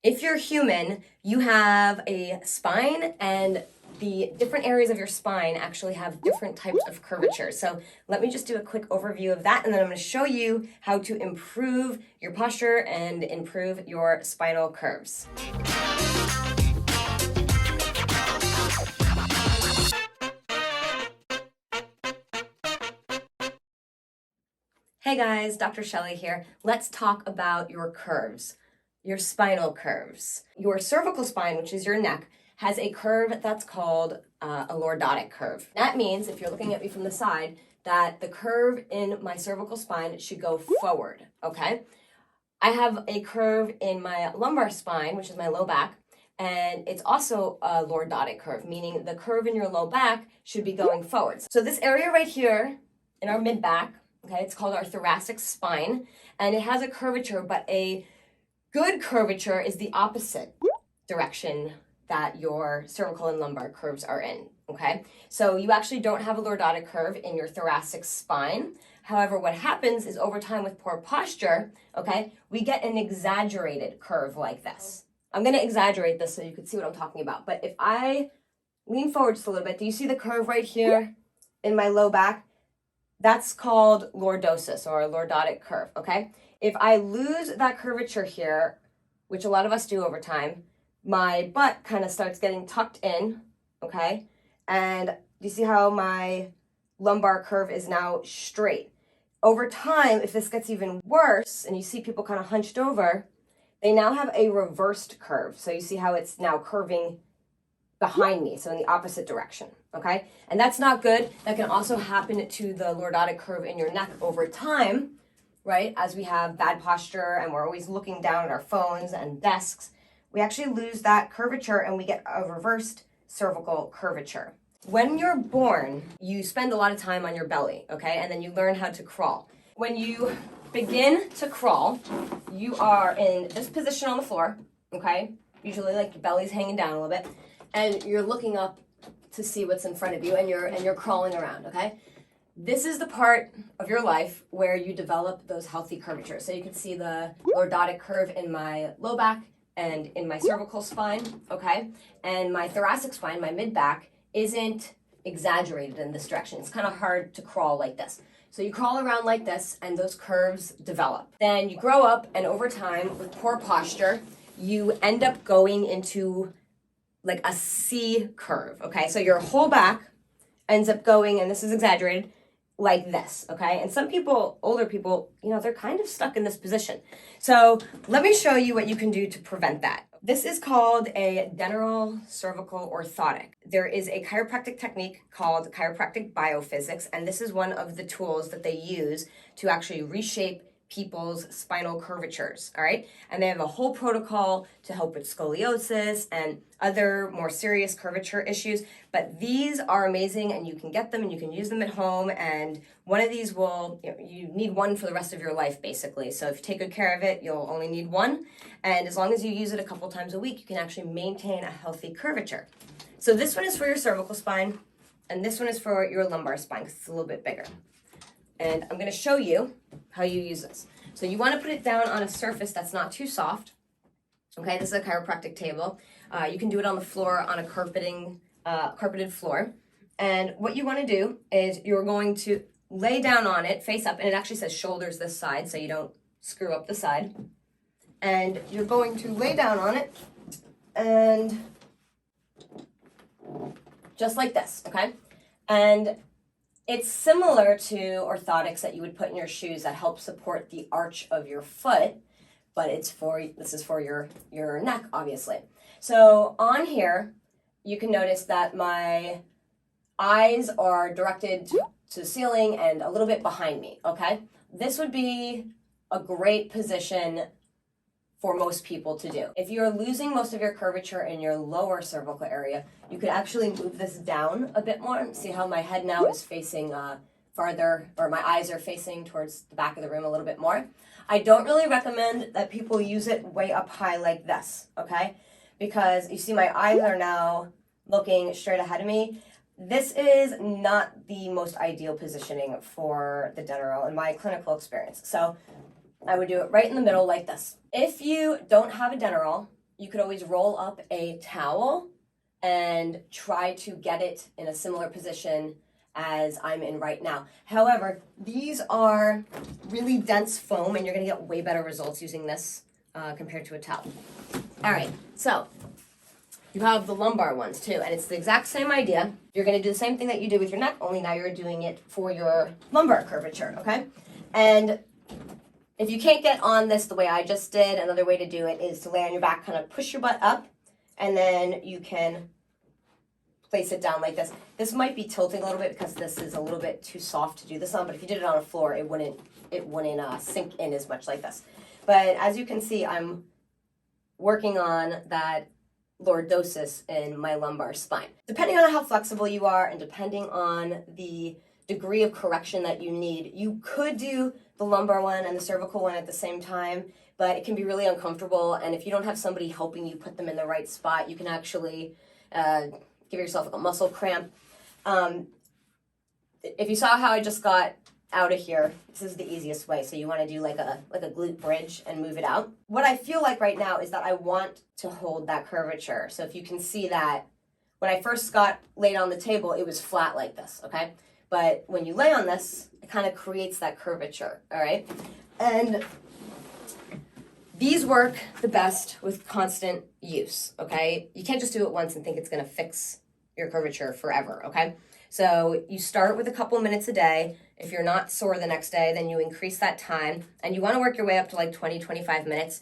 If you're human, you have a spine, and the different areas of your spine actually have different types of curvature. So let me just do a quick overview of that, and then I'm going to show you how to improve your posture and improve your spinal curves. Hey guys, Dr. Shelly here. Let's talk about your curves, your spinal curves. Your cervical spine, which is your neck, has a curve that's called a lordotic curve. That means, if you're looking at me from the side, that the curve in my cervical spine should go forward, okay? I have a curve in my lumbar spine, which is my low back, and it's also a lordotic curve, meaning the curve in your low back should be going forwards. So this area right here in our mid back, okay, it's called our thoracic spine, and it has a curvature, but a good curvature is the opposite direction that your cervical and lumbar curves are in, okay? So you actually don't have a lordotic curve in your thoracic spine. However, what happens is over time with poor posture, okay, we get an exaggerated curve like this. I'm gonna exaggerate this so you can see what I'm talking about. But if I lean forward just a little bit, do you see the curve right here in my low back? That's called lordosis, or a lordotic curve, okay? If I lose that curvature here, which a lot of us do over time, my butt kind of starts getting tucked in, okay? And you see how my lumbar curve is now straight. Over time, if this gets even worse, and you see people kind of hunched over, they now have a reversed curve. So you see how it's now curving behind me, so in the opposite direction, okay? And that's not good. That can also happen to the lordotic curve in your neck over time, right? As we have bad posture and we're always looking down at our phones and desks, we actually lose that curvature and we get a reversed cervical curvature. When you're born, you spend a lot of time on your belly, okay? And then you learn how to crawl. When you begin to crawl, you are in this position on the floor, okay? Usually like your belly's hanging down a little bit, and you're looking up to see what's in front of you, and you're crawling around, okay? This is the part of your life where you develop those healthy curvatures. So you can see the lordotic curve in my low back and in my cervical spine, okay? And my thoracic spine, my mid back, isn't exaggerated in this direction. It's kind of hard to crawl like this. So you crawl around like this, and those curves develop. Then you grow up, and over time, with poor posture, you end up going into like a C curve, okay? So your whole back ends up going, and this is exaggerated, like this, okay? And some people, older people, you know, they're kind of stuck in this position. So let me show you what you can do to prevent that. This is called a Denneroll cervical orthotic. There is a chiropractic technique called chiropractic biophysics, and this is one of the tools that they use to actually reshape people's spinal curvatures, all right? And they have a whole protocol to help with scoliosis and other more serious curvature issues, but these are amazing, and you can get them and you can use them at home, and one of these will, you need one for the rest of your life, basically. So if you take good care of it, you'll only need one, and as long as you use it a couple times a week, you can actually maintain a healthy curvature. So this one is for your cervical spine, and this one is for your lumbar spine, because it's a little bit bigger. And I'm going to show you how you use this. So you want to put it down on a surface that's not too soft. Okay, this is a chiropractic table. You can do it on the floor, on a carpeted floor. And what you want to do is you're going to lay down on it, face up, and it actually says shoulders this side, so you don't screw up the side. And you're going to lay down on it, and just like this, okay? And it's similar to orthotics that you would put in your shoes that help support the arch of your foot, but this is for your neck, obviously. So on here, you can notice that my eyes are directed to the ceiling and a little bit behind me, okay? This would be a great position for most people to do. If you're losing most of your curvature in your lower cervical area, you could actually move this down a bit more. See how my head now is facing farther, or my eyes are facing towards the back of the room a little bit more. I don't really recommend that people use it way up high like this, okay? Because you see my eyes are now looking straight ahead of me. This is not the most ideal positioning for the Denneroll in my clinical experience. So I would do it right in the middle like this. If you don't have a Denneroll, you could always roll up a towel and try to get it in a similar position as I'm in right now. However, these are really dense foam and you're gonna get way better results using this compared to a towel. All right, so you have the lumbar ones too, and it's the exact same idea. You're gonna do the same thing that you did with your neck, only now you're doing it for your lumbar curvature, okay? And if you can't get on this the way I just did, another way to do it is to lay on your back, kind of push your butt up, and then you can place it down like this. This might be tilting a little bit because this is a little bit too soft to do this on, but if you did it on a floor, it wouldn't sink in as much like this. But as you can see, I'm working on that lordosis in my lumbar spine. Depending on how flexible you are and depending on the degree of correction that you need, you could do the lumbar one and the cervical one at the same time, but it can be really uncomfortable, and if you don't have somebody helping you put them in the right spot, you can actually give yourself a muscle cramp. If you saw how I just got out of here, this is the easiest way. So you want to do like a glute bridge and move it out. What I feel like right now is that I want to hold that curvature. So if you can see that when I first got laid on the table, it was flat like this, okay? But when you lay on this, it kind of creates that curvature, all right? And these work the best with constant use, okay? You can't just do it once and think it's gonna fix your curvature forever, okay? So you start with a couple minutes a day. If you're not sore the next day, then you increase that time, and you wanna work your way up to like 20, 25 minutes,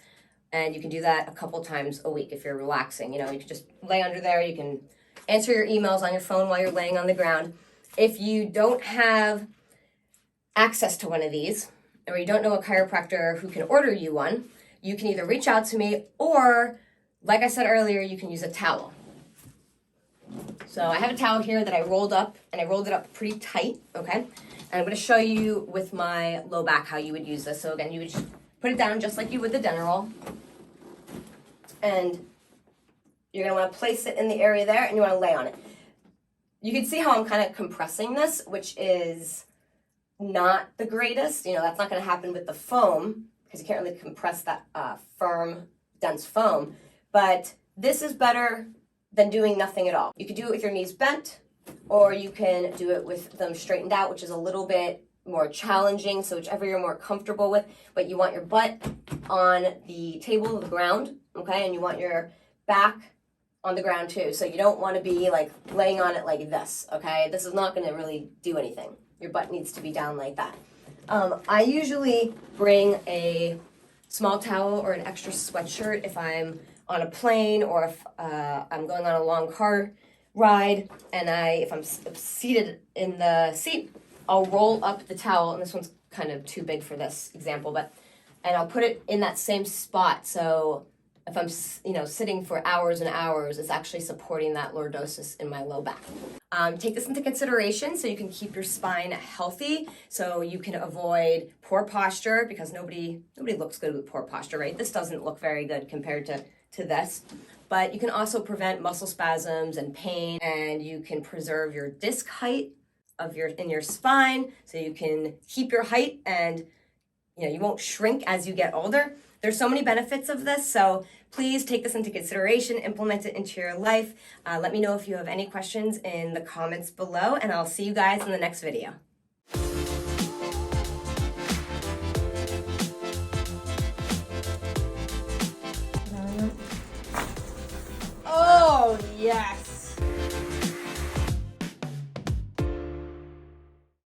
and you can do that a couple times a week if you're relaxing. You know, you can just lay under there, you can answer your emails on your phone while you're laying on the ground. If you don't have access to one of these, or you don't know a chiropractor who can order you one, you can either reach out to me, or like I said earlier, you can use a towel. So I have a towel here that I rolled up, and I rolled it up pretty tight, okay? And I'm gonna show you with my low back how you would use this. So again, you would just put it down just like you would the Denneroll, and you're gonna wanna place it in the area there, and you wanna lay on it. You can see how I'm kind of compressing this, which is not the greatest. You know, that's not gonna happen with the foam, because you can't really compress that firm, dense foam, but this is better than doing nothing at all. You could do it with your knees bent, or you can do it with them straightened out, which is a little bit more challenging, so whichever you're more comfortable with, but you want your butt on the table, the ground, okay, and you want your back on the ground too, so you don't want to be like laying on it like this, okay? This is not going to really do anything. Your butt needs to be down like that. I usually bring a small towel or an extra sweatshirt if I'm on a plane, or if I'm going on a long car ride, and if I'm seated in the seat, I'll roll up the towel, and this one's kind of too big for this example, and I'll put it in that same spot, so if I'm, sitting for hours and hours, it's actually supporting that lordosis in my low back. Take this into consideration so you can keep your spine healthy, so you can avoid poor posture, because nobody looks good with poor posture, right? This doesn't look very good compared to this, but you can also prevent muscle spasms and pain, and you can preserve your disc height in your spine, so you can keep your height, and you won't shrink as you get older. There's so many benefits of this, so please take this into consideration, implement it into your life. Let me know if you have any questions in the comments below, and I'll see you guys in the next video. Oh, yes.